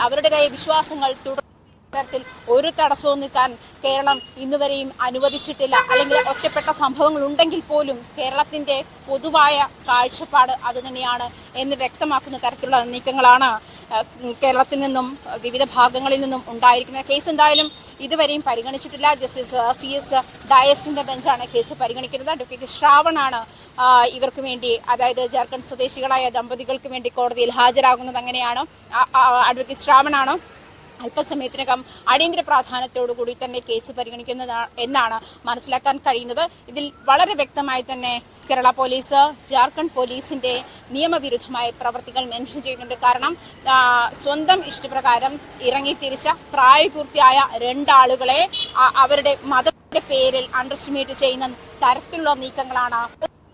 അവരുടേതായ വിശ്വാസങ്ങൾ തരത്തിൽ ഒരു തടസ്സവും നിൽക്കാൻ കേരളം ഇന്നുവരെയും അനുവദിച്ചിട്ടില്ല. അല്ലെങ്കിൽ ഒറ്റപ്പെട്ട സംഭവങ്ങൾ ഉണ്ടെങ്കിൽ പോലും കേരളത്തിന്റെ പൊതുവായ കാഴ്ചപ്പാട് അത് തന്നെയാണ് എന്ന് വ്യക്തമാക്കുന്ന തരത്തിലുള്ള നീക്കങ്ങളാണ് കേരളത്തിൽ നിന്നും വിവിധ ഭാഗങ്ങളിൽ നിന്നും ഉണ്ടായിരിക്കുന്ന. കേസ് എന്തായാലും ഇതുവരെയും പരിഗണിച്ചിട്ടില്ല. ജസ്റ്റിസ് CS ഡയസിന്റെ ബെഞ്ചാണ് കേസ് പരിഗണിക്കുന്നത്. അഡ്വക്കേറ്റ് ശ്രാവണാണ് ഇവർക്ക് വേണ്ടി, അതായത് ജാർഖണ്ഡ് സ്വദേശികളായ ദമ്പതികൾക്ക് വേണ്ടി കോടതിയിൽ ഹാജരാകുന്നത്. അങ്ങനെയാണ് അഡ്വക്കേറ്റ് ശ്രാവണാണ് അല്പസമയത്തിനകം അടിയന്തര പ്രാധാന്യത്തോടു കൂടി തന്നെ കേസ് പരിഗണിക്കുന്നത് എന്നാണ് മനസ്സിലാക്കാൻ കഴിയുന്നത്. ഇതിൽ വളരെ വ്യക്തമായി തന്നെ കേരള പോലീസ് ജാർഖണ്ഡ് പോലീസിന്റെ നിയമവിരുദ്ധമായ പ്രവർത്തികൾ മെൻഷൻ ചെയ്യുന്നുണ്ട്. കാരണം സ്വന്തം ഇഷ്ടപ്രകാരം ഇറങ്ങിത്തിരിച്ച പ്രായപൂർത്തിയായ രണ്ടാളുകളെ അവരുടെ മതത്തിന്റെ പേരിൽ അണ്ടർഎസ്റ്റിമേറ്റ് ചെയ്യുന്ന തരത്തിലുള്ള നീക്കങ്ങളാണ്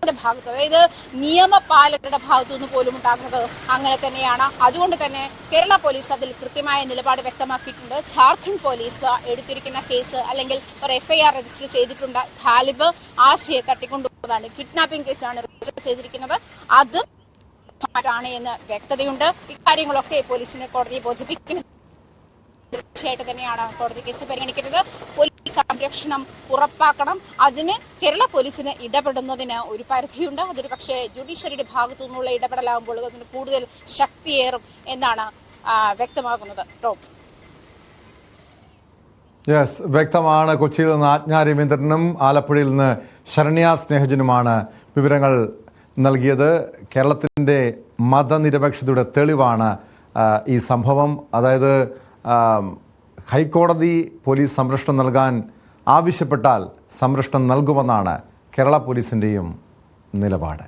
ഭാഗത്ത്, അതായത് നിയമപാലകരുടെ ഭാഗത്തു നിന്ന് പോലും ഉണ്ടാകുന്നത് അങ്ങനെ തന്നെയാണ്. അതുകൊണ്ട് തന്നെ കേരള പോലീസ് അതിൽ കൃത്യമായ നിലപാട് വ്യക്തമാക്കിയിട്ടുണ്ട്. ജാർഖണ്ഡ് പോലീസ് എടുത്തിരിക്കുന്ന കേസ് അല്ലെങ്കിൽ ഒരു FIR രജിസ്റ്റർ ചെയ്തിട്ടുണ്ട്. ഖാലിബ് ആശയെ തട്ടിക്കൊണ്ടുപോകുന്നതാണ്, കിഡ്നാപ്പിംഗ് കേസാണ് രജിസ്റ്റർ ചെയ്തിരിക്കുന്നത്. അത് ാണ് എന്ന് വ്യക്തതയുണ്ട്. ഇക്കാര്യങ്ങളൊക്കെ പോലീസിനെ കോടതിയെ ബോധിപ്പിക്കുന്നത് തീർച്ചയായിട്ട് തന്നെയാണ് കോടതി കേസ് പരിഗണിക്കുന്നത്. പോലീസ് സംരക്ഷണം ഉറപ്പാക്കണം. അതിന് കേരള പോലീസിന് ഇടപെടുന്നതിന് ഒരു പരിധിയുണ്ട്. അതൊരു പക്ഷേ ജുഡീഷ്യറിയുടെ ഭാഗത്തു നിന്നുള്ള ഇടപെടലാകുമ്പോൾ അതിന് കൂടുതൽ ശക്തിയേറും എന്നാണ് വ്യക്തമാകുന്നത്. യെസ്, വ്യക്തമാണ്. കൊച്ചിയിൽ നിന്ന് ആജ്ഞ രവീന്ദ്രനും ആലപ്പുഴയിൽ നിന്ന് ശരണ്യ സ്നേഹജനുമാണ് വിവരങ്ങൾ നൽകിയത്. കേരളത്തിൻ്റെ മതനിരപേക്ഷതയുടെ തെളിവാണ് ഈ സംഭവം. അതായത് ഹൈക്കോടതി പോലീസ് സംരക്ഷണം നൽകാൻ ആവശ്യപ്പെട്ടാൽ സംരക്ഷണം നൽകുമെന്നാണ് കേരള പോലീസിൻ്റെയും നിലപാട്.